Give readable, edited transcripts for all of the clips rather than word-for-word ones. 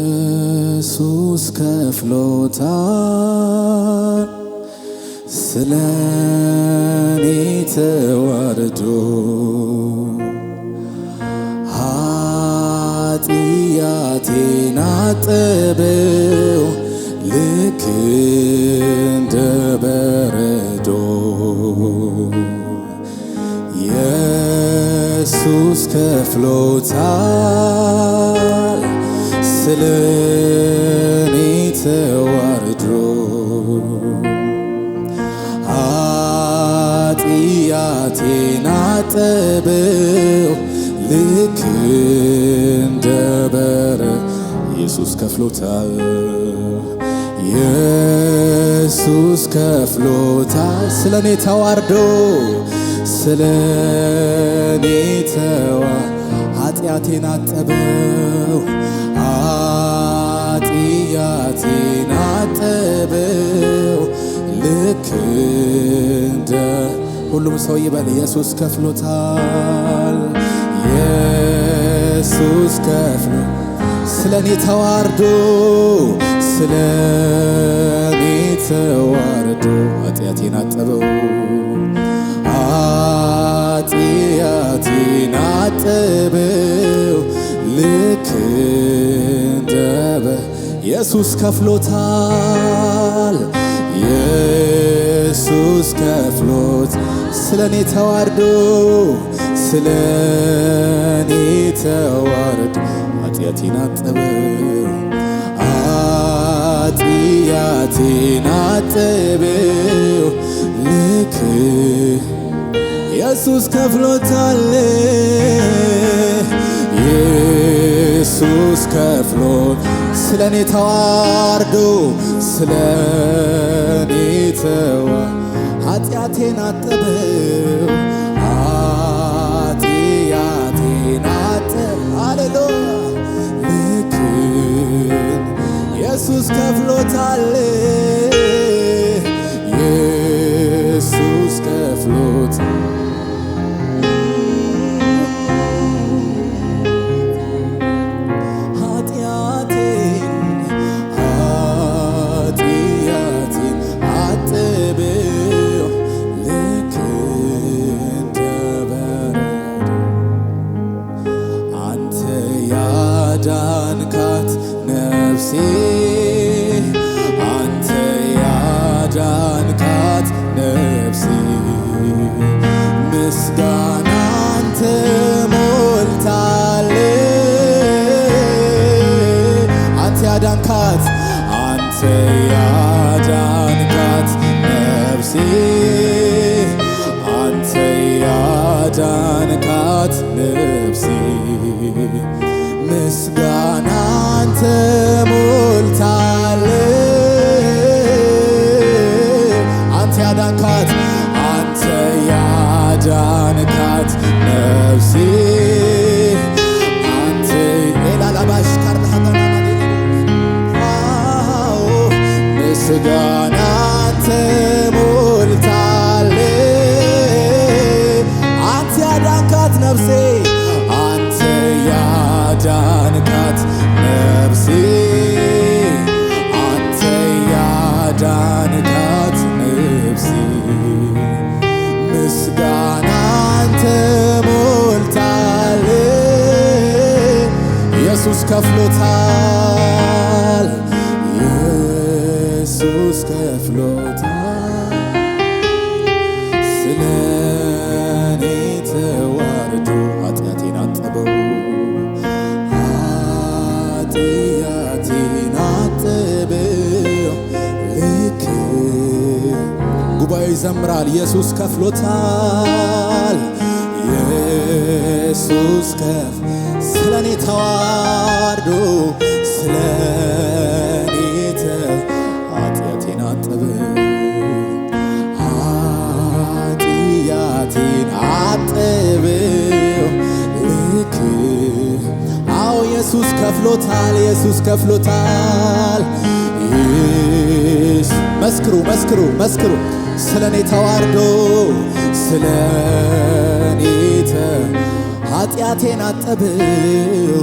ኢየሱስ ከፍሎታል ስለኔ ተዋርዶ ኃጢአቴን አጠበው ልክ እንደ በረዶ ኢየሱስ ከፍሎታል ስለኔ ተዋርዶ ኃጢአቴን አጠበው ልክ እንደ በረዶ ኢየሱስ ከፍሎታል ኢየሱስ ከፍሎታል ስለኔ ተዋርዶ ስለኔ ኃጢአቴን አጠበው ኃጢአቴን አጠበው ልክ እንደ ሁሉም ሰው ይበል ኢየሱስ ከፍሎታል ኢየሱስ ከፍሎ ስለኔ ተዋርዶ ስለኔ ተዋርዶ ኃጢአቴን አጠበው ኃጢአቴን አጠበው ልክ እንደ ኢየሱስ ከፍሎታል ኢየሱስ ከፍሎት ስለኔ ተዋርዶ ስለኔ ተዋርዶ ኃጢአቴን አጠበው ኃጢአቴን አጠበው ልክ ኢየሱስ ከፍሎታል ኢየሱስ ከፍሎት ስለኔ ተዋርዶ ስለኔ ኃጢአቴን አጠበው ኃጢአቴን ሃሌሉያ ልክ ኢየሱስ ከፍሎታል ኢየሱስ ከፍሎት አንተ ያዳንካት ነፍሴ ምስጋናን ተሞልታለች አንተ ያዳንካት ነፍሴ አንተ ያዳንካት ነፍሴ ምስጋናን ተሞልታለች አንተ ያዳንካት ነፍሴ አንተ ኤላላባሽ ምስጋናን ተሞልታለች አንተ ያዳንካት ነፍሴ አንተ ያዳንካት ነፍሴ አንተ ያዳንካት ነፍሴ ምስጋናን ተሞልታለች ኢየሱስ ከፍሎታል ኢየሱስ ከፍሎታል ስለኔ ተዋርዶ ኃጢአቴን አጠበው ኃጢአቴን አጠበው ልክ ጉባኤ ይዘምራል ኢየሱስ ከፍሎታል ኢየሱስ ስለኔ ተዋርዶ ስለኔ ኃጢአቴን አጠበው ኃጢአቴን አጠበው ልክ አዎ ኢየሱስ ከፍሎታል ኢየሱስ ከፍሎታል መስክሩ መስክሩ መስክሩ ስለኔ ተዋርዶ ስለኔ ኃጢአቴን አጠበው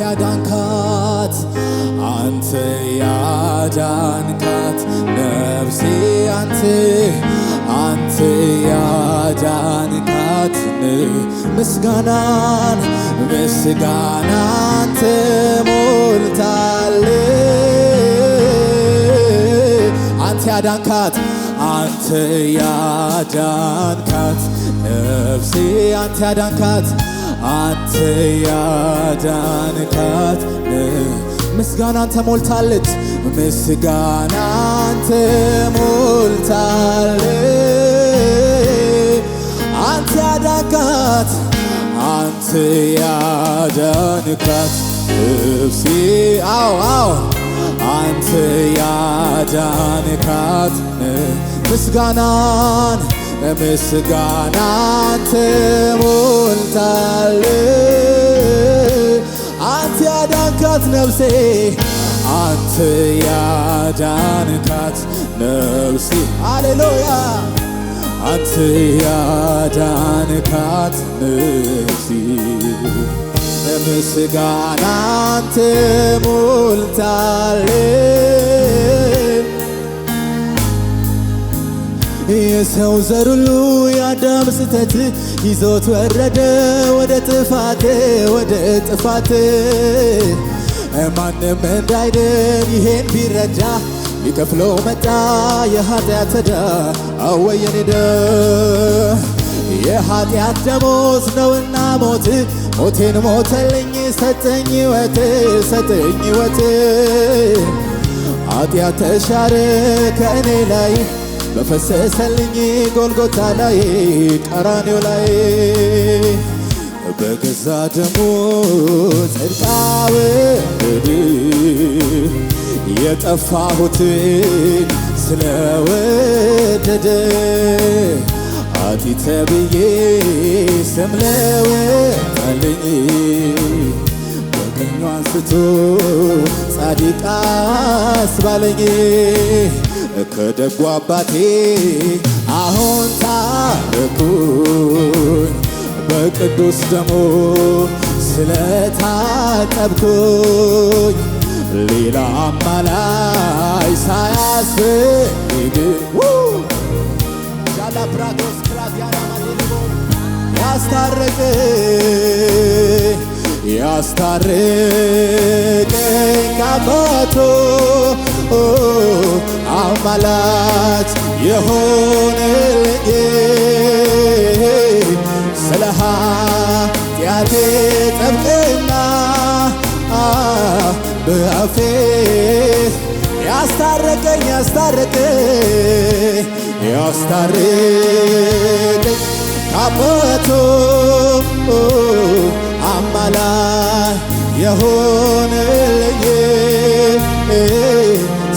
ያዳንካት አንተ ያዳንካት ነፍሴ አንተ ያዳንካት ምስጋናን ተሞልታል አንተ ያዳንካት ነፍሴ አንተ ያዳንካት ምስጋናን ተሞልታለች አንተ ያዳንካት ነፍሴ አንተ ያዳንካት ምስጋናን ተሞልታል አንተ ያዳንካት ነፍሴ አንተ ያዳንካት ነፍሴ ሃሌሉያ አንተ ያዳንካት ነፍሴ ምስጋናን ተሞልታል የሰው ዘር ሁሉ የአዳም ስህተት ይዞት ወረደ ወደ ጥፋት ማንም እንዳይድን ይሄን ቢረዳ ሊከፍለው መጣ የኃጢአት ዕዳ አወየን ሄደ የኃጢአት ደሞዝ ነውና ሞቴን ሞተልኝ ሰጠኝ ሕይወት ኃጢአት ተሻረ ከእኔ ላይ በፈሰሰልኝ ጎልጎታ ላይ ቀራንዮ ላይ በገዛ ደሙ ጽድቅ አወረደ የጠፋሁትን ስለወደደ ኃጢአት ተብዬ ስም ለወጣልኝ በቀኙ አንስቶ ጻድቅ አስባለኝ ከደጉ አባቴ አሁን ታረኩኝ በቅዱስ ደሙ ስለታጠብኩኝ ሌላ አማላጅ ሳያስፈልግ ሻላፕራቶስ ክራዚያና ማሌሊቦ ያስታረቀኝ ከአባቱ አማላጅ የሆነልኝ ስለ ኃጢአቴ ጠብቅና በአፌ ያስታረቀኝ ከአባቱ አማላጅ የሆነልኝ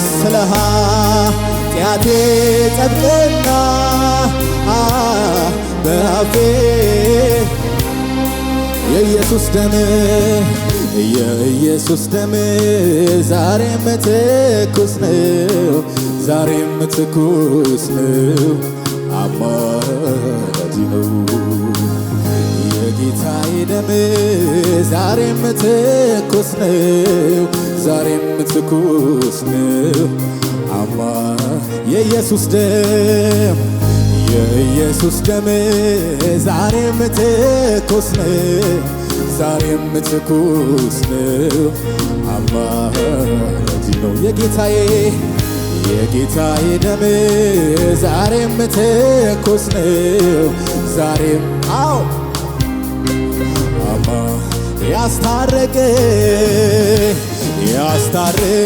ስለ ኃጢአቴ ጠብቅና በአፌ የኢየሱስ ደም ዛሬም ትኩስ ነው አማላጅ ነው የጌታዬ ደም ዛሬም ትኩስ ነው የኢየሱስ ደም ዛሬም ትኩስ ነው አማላጅ ነው የጌታዬ ደም ዛሬም ትኩስ ነው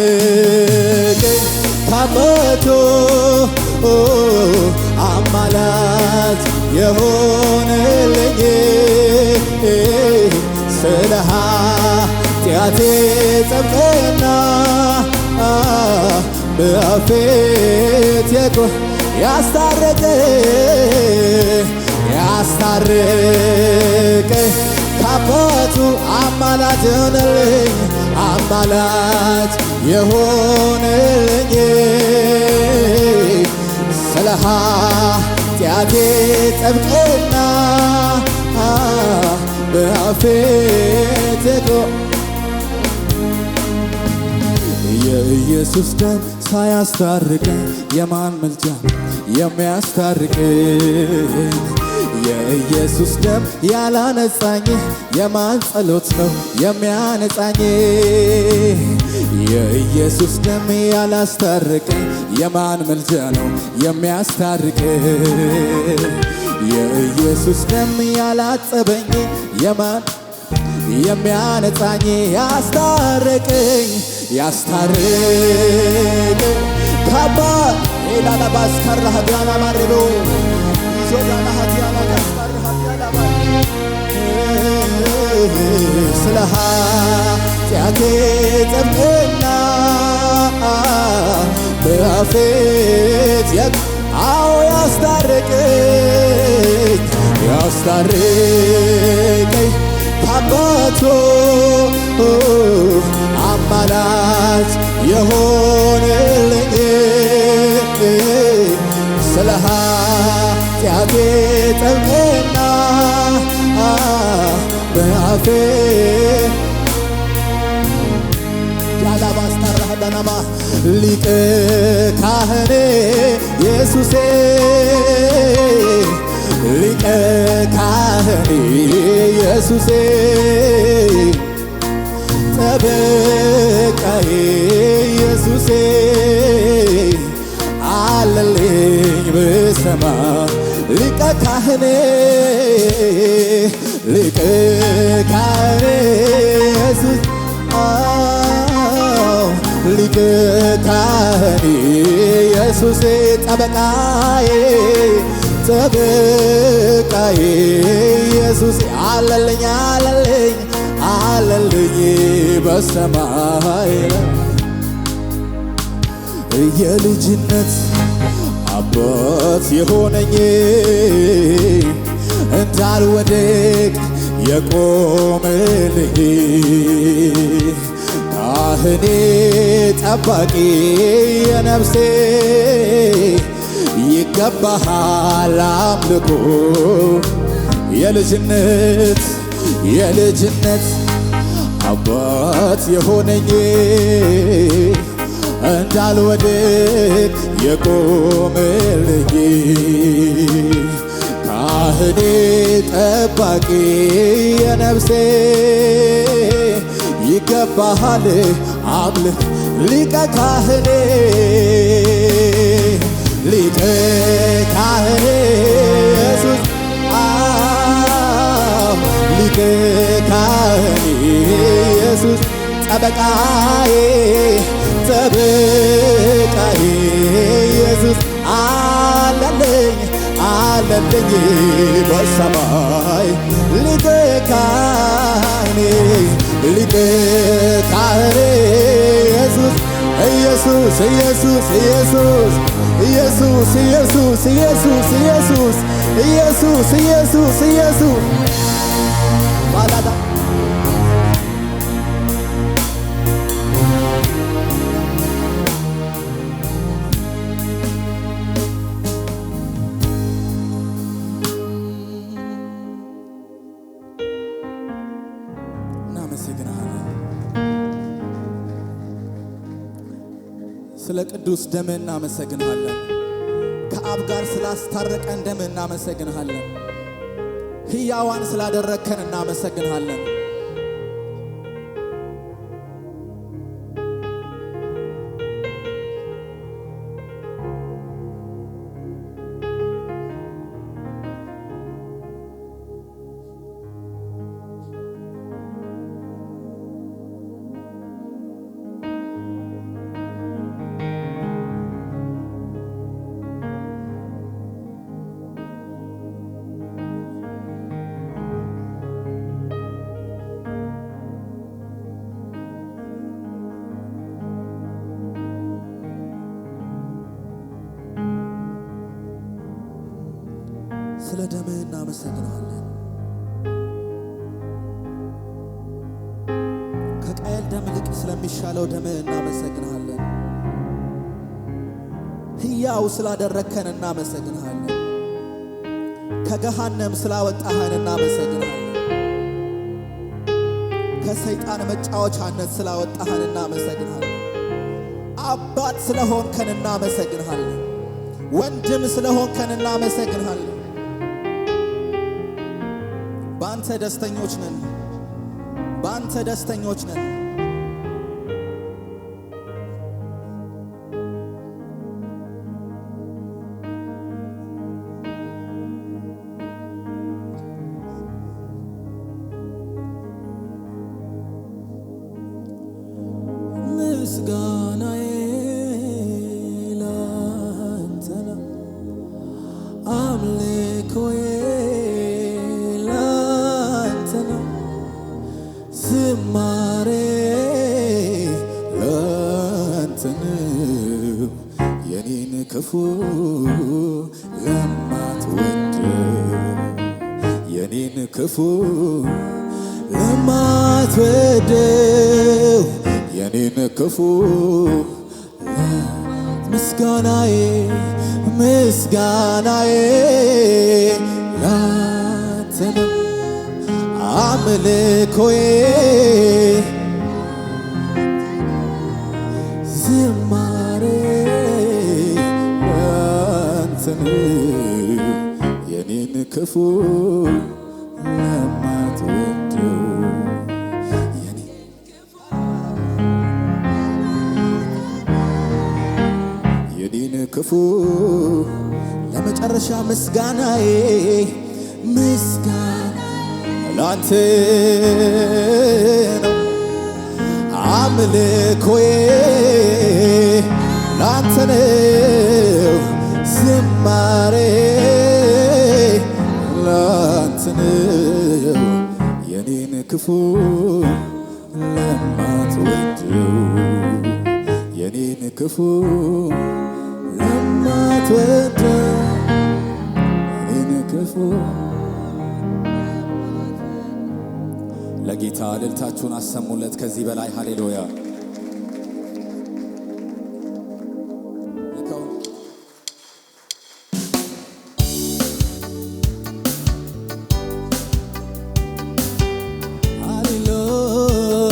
ያስታረቀኝ ከአባቱ አማላጅ የሆነልኝ ስለ ኃጢአቴ ጠብቅና በአፌ ያስታረቀኝ ከአባቱ አማላጅ የሆነልኝ ስለ ኃጢአቴ ጠብቅና በአፌ የኢየሱስ ደም ሳያስታርቀኝ የማን ምልጃ የሚያስታርቀኝ? የኢየሱስ ደም ያላነጻኝ የማን ጸሎት ነው የሚያነጻኝ? የኢየሱስ ደም ያላስታርቀኝ የማን ምልጃ ነው የሚያስታርቀኝ? የኢየሱስ ደም ያላጠበኝ የማን የሚያነጻኝ? ያስታርቀኝ ያስታርቀኝ ካባ ኤላላባስ ካራሃዳና ማሪሎ ዞላና ሀዲያና ካስታርሃዳና ስለ ኃጢአቴ ጠብቀና በፊት አዎ ያስታርቀኝ ያስታርቀኝ ከአባቱ አማላጅ የሆነልኝ ስለ ኃጢአቴ ጠብቀና በአፌ ያላባስታራዳናማ ሊቀ ካህኔ ኢየሱሴ ሊቀ ካህኔ ኢየሱሴ ጠበቃዬ ኢየሱሴ አለልኝ በሰማይ ሊቀ ካህኔ ሊቀ ካህኔ ኢየሱስ ሊቀ ካህኔ ኢየሱሴ ጠበቃዬ ጠበቃዬ ኢየሱስ አለልኝ አለልኝ አለልኝ በሰማይ የልጅነት አባት የሆነኝ እንዳልወድቅ የቆመልኝ ካህኔ ጠባቂ የነፍሴ ይገባሃል አምልኮ የልጅነት አባት የሆነኝ እንዳልወድቅ የቆመልኝ ካህኔ ጠባቂ የነፍሴ ይገባሃል አምልክ ሊቀ ካህኔ ሊቀ ካህኔ ኢየሱስ ሊቀ ካህኔ ኢየሱስ ጠበቃዬ ጠበቃዬ ኢየሱስ አለልኝ አለልኝ በሰማይ ሊቀ ካህኔ ሊቀ ካህኔ ኢየሱስ ኢየሱስ ኢየሱስ ኢየሱስ ኢየሱስ ኢየሱስ ኢየሱስ ኢየሱስ ኢየሱስ ኢየሱስ ኢየሱስ ባላዳ ስለ ቅዱስ ደም እናመሰግንሃለን። ከአብ ጋር ስላስታረቀን ደም እናመሰግንሃለን። ሕያዋን ስላደረከን እናመሰግንሃለን። ስለ ደምህ እናመሰግንሃለን። ከቃየል ደም ይልቅ ስለሚሻለው ደምህ እናመሰግንሃለን። ሕያው ስላደረከን እናመሰግንሃለን። ከገሃነም ስላወጣህን እናመሰግንሃለን። ከሰይጣን መጫወቻነት ስላወጣህን እናመሰግንሃለን። አባት ስለሆንከን እናመሰግንሃለን። ወንድም ስለሆንከን እናመሰግንሃለን። ባንተ ደስተኞች ነን፣ ባንተ ደስተኞች ነን። ምስጋናዬ ላንተ ነው፣ አምልኮዬ ላንተ ነው፣ ዝማሬ ላንተ ነው። የኔን ክፉ ለማትወደው የኔን ክፉ ለማትወደው የኔን ክፉ ምስጋናዬ ምስጋናዬ ላንተ ነው፣ አምልኮዬ ዝማሬ ላንተ ነው። የኔን ክፉ ለማትወደው ክፉ ለመጨረሻ ምስጋናዬ ምስጋና ላንተ ነው፣ አምልኮዬ ላንተ ነው፣ ዝማሬ ላንተ ነው። የኔን ክፉ ለማትወደው የኔን ክፉ ለማትወደው የኔን ክፉ ለጌታ እልልታችሁን አሰሙለት ከዚህ በላይ ሃሌሉያ።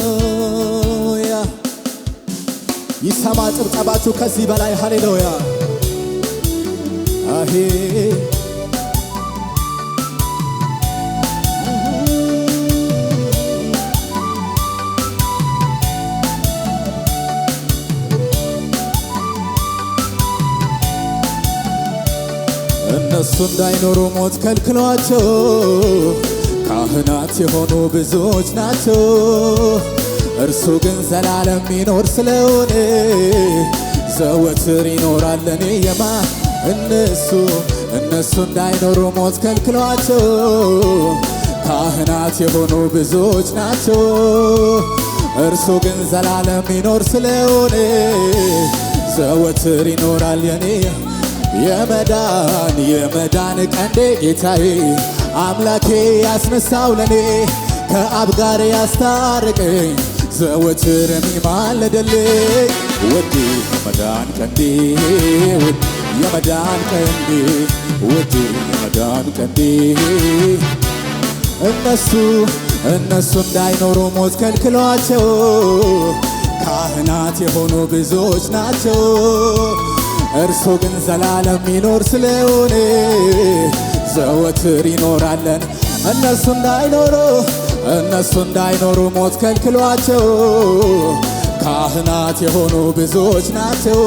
ሃሌሉያ ይሰማ ጭብጨባችሁ ከዚህ በላይ ሃሌሉያ። አሄ እነሱ እንዳይኖሩ ሞት ከልክሏቸው ካህናት የሆኑ ብዙዎች ናቸው። እርሱ ግን ዘላለም ሚኖር ስለሆነ ዘወትር ይኖራል ለኔ የማ እነሱ እንዳይኖሩ ሞት ከልክሏቸው ካህናት የሆኑ ብዙዎች ናቸው። እርሱ ግን ዘላለም ሚኖር ስለሆነ ዘወትር ይኖራል የኔ የመዳን ቀንዴ ጌታዬ አምላኬ ያስነሳው ለኔ ከአብ ጋር ያስታረቀኝ ዘወትር የሚማልድልኝ ውዴ የመዳን ቀንዴ የመዳን ቀንዴ ውዴ የመዳን ቀንዴ እነሱ እንዳይኖሩ ሞት ከልክሏቸው ካህናት የሆኑ ብዙዎች ናቸው። እርሱ ግን ዘላለም ሚኖር ስለሆነ ዘወትር ይኖራለን። እነሱ እንዳይኖሩ ሞት ከልክሏቸው ካህናት የሆኑ ብዙዎች ናቸው።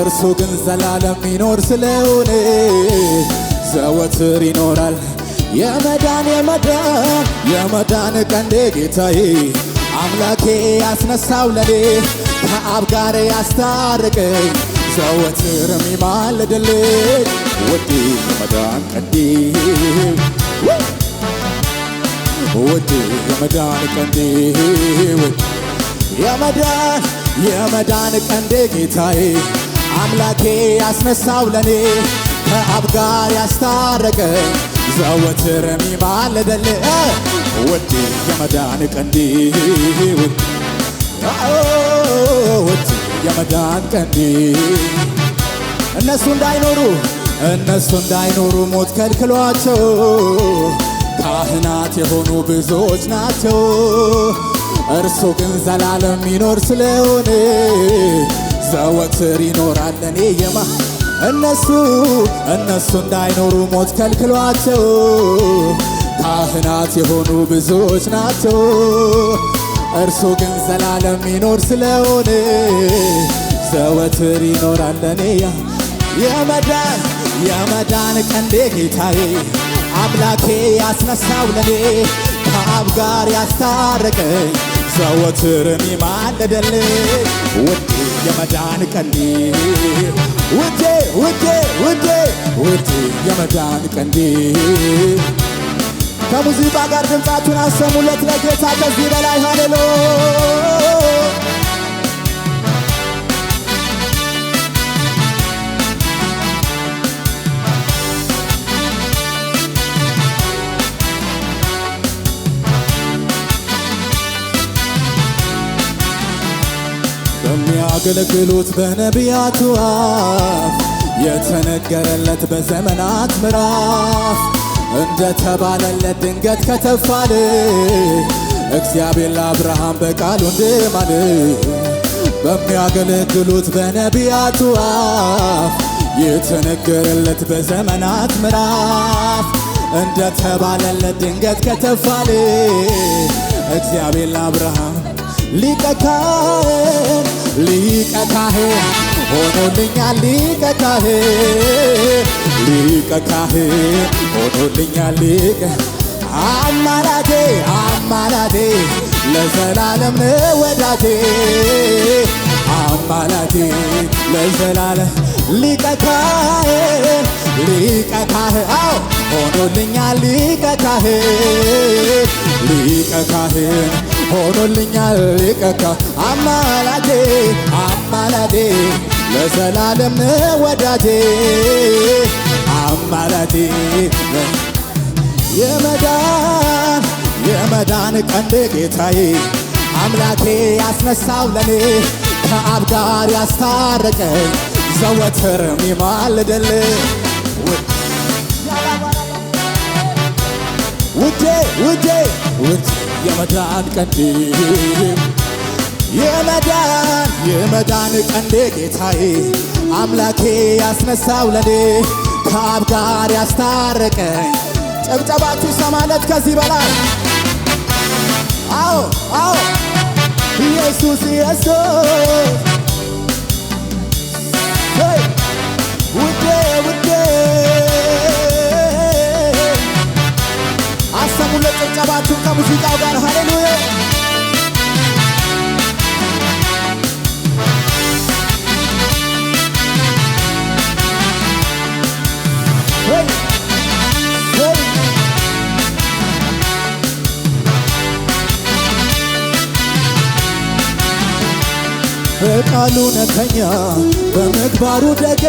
እርሱ ግን ዘላለም ሚኖር ስለሆነ ዘወትር ይኖራል። የመዳን ቀንዴ ጌታዬ አምላኬ ያስነሳው ለኔ ከአብ ጋር ያስታረቀኝ ዘወትር የሚማልድልኝ ውዴ የመዳን ቀንዴ ውዴ የመዳን ቀንዴ የመዳን ቀንዴ ጌታዬ አምላኬ ያስነሳው ለኔ ከአብ ጋር ያስታረቀኝ ዘወትር የሚማልድልኝ ውዴ የመዳን ቀንዴ ውዴ የመዳን ቀንዴ እነሱ እንዳይኖሩ ሞት ከልክሏቸው ካህናት የሆኑ ብዙዎች ናቸው። እርሱ ግን ዘላለም ይኖር ስለሆነ ዘወትር ይኖራል ለኔ እነሱ እንዳይኖሩ ሞት ከልክሏቸው ካህናት የሆኑ ብዙዎች ናቸው። እርሱ ግን ዘላለም ይኖር ስለሆነ ዘወትር ይኖራል ለኔ የመዳን ቀንዴ ጌታዬ አምላኬ ያስነሳው ለኔ ከአብ ጋር ያስታረቀኝ ዘወትር የሚማልድልኝ ውዴ የመዳን ቀንዴ ውዴ የመዳን ቀንዴ። ከሙዚቃ ጋር ድምፃችሁን አሰሙለት ለጌታ ከዚህ በላይ ሃሌሉያ። በሚያገለግሉት በነቢያቱ አፍ የተነገረለት በዘመናት ምዕራፍ እንደተባለለት ድንገት ከተፋለ እግዚአብሔር ለአብርሃም በቃሉ እንደማለ በሚያገለግሉት በነቢያቱ አፍ የተነገረለት በዘመናት ምዕራፍ እንደተባለለት ድንገት ከተፋለ እግዚአብሔር ለአብርሃም ሊቀ ካህን ሆኖልኛል ሊቀ ካህን ሆኖልኛል አማላቴ ለዘላለም ወዳጄ አማላቴ ለዘላለም ሊቀ ካህን ሆኖልኛል ሊቀ ካህን ሆኖልኛል ሊቀ ካህን አማላቴ ለዘላለም ወዳጄ አማላቴ የመዳን ቀንዴ ጌታዬ አምላኬ ያስነሳው ለኔ ከአብ ጋር ያስታረቀኝ ዘወትር የሚማልድልኝ ውዴ የመዳን ቀንዴ የመዳን ቀንዴ ጌታዬ አምላኬ ያስነሳው ለኔ ከአብ ጋር ያስታረቀኝ። ጨብጨባችሁ ሰማለት ከዚህ በላይ አዎ ኢየሱስ ውዴ አሰሙለት ጨብጨባችሁ ከሙዚቃው ጋር ሃሌሉያ። በቃሉ እውነተኛ በምግባሩ ደግ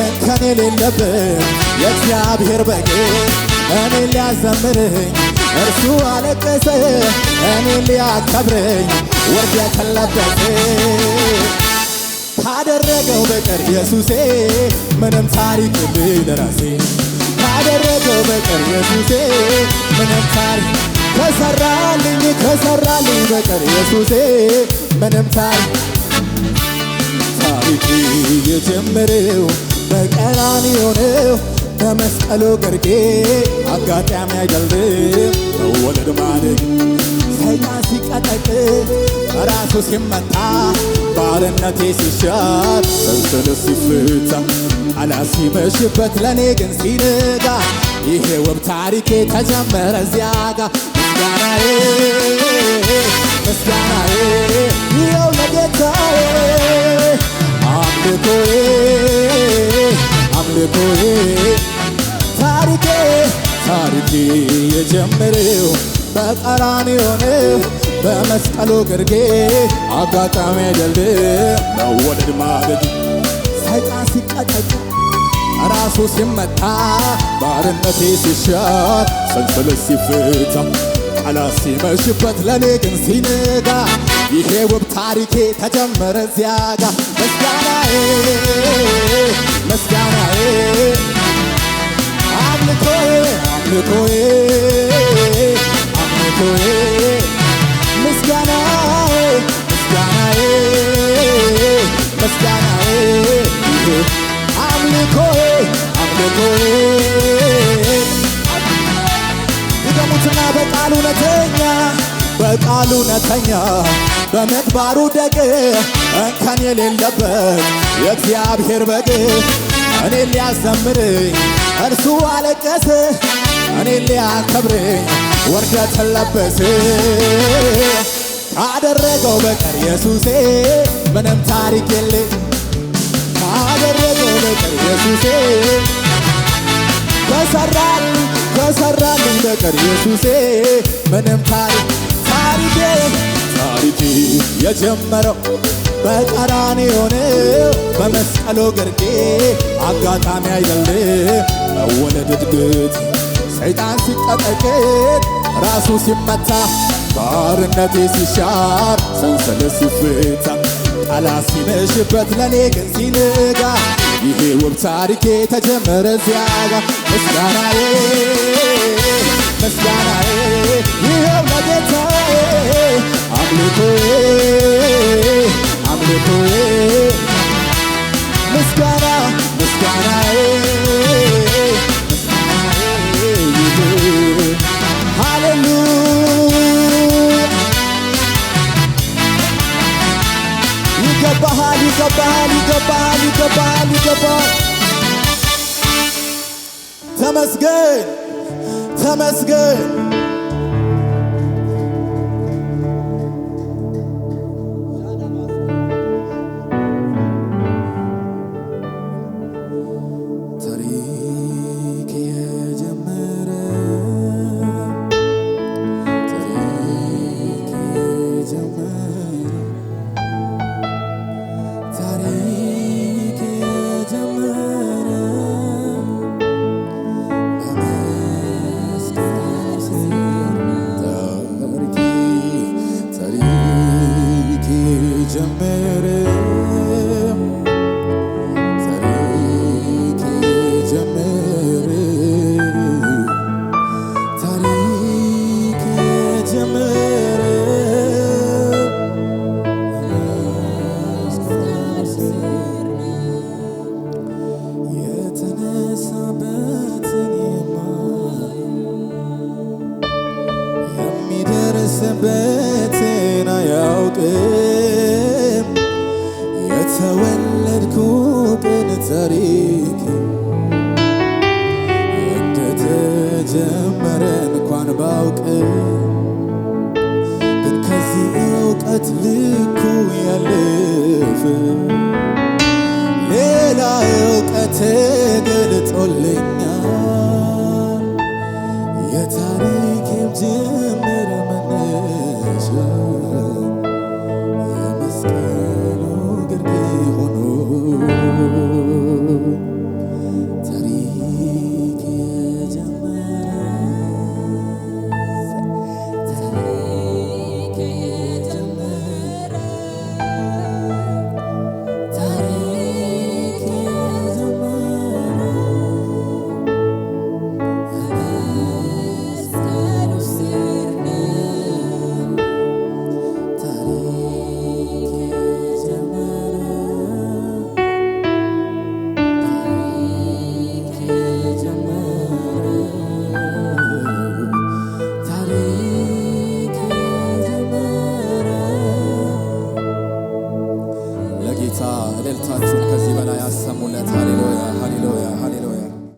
እንከን የሌለበት የእግዚአብሔር በግ እኔን ሊያዘምረኝ እርሱ አለቀሰ እኔን ሊያከብረኝ ወርድ የተለበሰ ካደረገው በቀር ኢየሱሴ ምንም ታሪክ ለራሴ ካደረገው በቀር ኢየሱሴ ምንም ታሪክ ከሰራልኝ በቀር ኢየሱሴ ምንም ታሪክ የጀመረው በቀራንዮ ነው በመስቀሉ ግርጌ አጋጣሚ አይደለም መወለድ ማደግ ሰይጣን ሲቀጠቅጥ ራሱ ሲመታ ባርነቴ ሲሻር ሰንሰለት ሲፈታ ጠላት ሲመሽበት ለኔ ግን ሲነጋ ይሄ ውብ ታሪኬ ተጀመረ እዚያ ጋ ምስጋናዬ ይኸው ለጌታዬ አምልኮዬ ታሪኬ የጀመረው በቀራንዮ ነው በመስቀሉ ግርጌ አጋጣሚ አይደለም መወለድ ማደግ ሰይጣን ሲቀጠቅጥ ራሱ ሲመታ ባርነቴ ሲሻር ሰንሰለት ሲፈታ ጠላት ሲመሽበት ለኔ ግን ሲነጋ ይሄ ውብ ታሪኬ ተጀመረ እዚያ ጋ ምስጋናዬ አምልኮዬ ምስጋና አምልኮዬ ድገሙትና በቃሉ እውነተኛ በቃሉ እውነተኛ በምግባሩ ደግ እንከን የሌለበት የእግዚአብሔር በግ እኔን ሊያዘምረኝ እርሱ አለቀሰ እኔን ሊያከብረኝ ውርደትን ለበሰ ካደረገው በቀር ኢየሱሴ ምንም ታሪክ የለኝ ካደረገው በቀር ኢየሱሴ ከሰራልኝ በቀር ኢየሱሴ ምንም ታሪኬ የጀመረው በቀራንዮ ነው በመስቀሉ ግርጌ አጋጣሚ አይደለም መወለድ እድገት ሰይጣን ሲቀጠቅጥ ራሱ ሲመታ ባርነቴ ሲሻር ሰንሰለት ሲፈታ ጠላት ሲመሽበት ለኔ ግን ሲነጋ ይሄ ውብ ታሪኬ ተጀመረ ዚያጋ ምስጋናዬ ይኸው ለጌታዬ አምልኮዬ ምስጋናዬ ሃሌሉያ ይገባሃል ተመስገን የሚደርስበትን አያውቅም የተወለድኩ ቀን ታሪክ እንደተጀመረ እንኳን ባውቅም ግን ከዚህ እውቀት ልኩ ያለፈ ሌላ እውቀት ገልጦልኛል የታሪኬም ጅምር መነሻ የመስቀሉ ግርጌ ሆኖ ታሪክ የጀመረ እልልታችሁን ከዚህ በላይ አሰሙለት። ሃሌሉያ ሃሌሉያ ሃሌሉያ።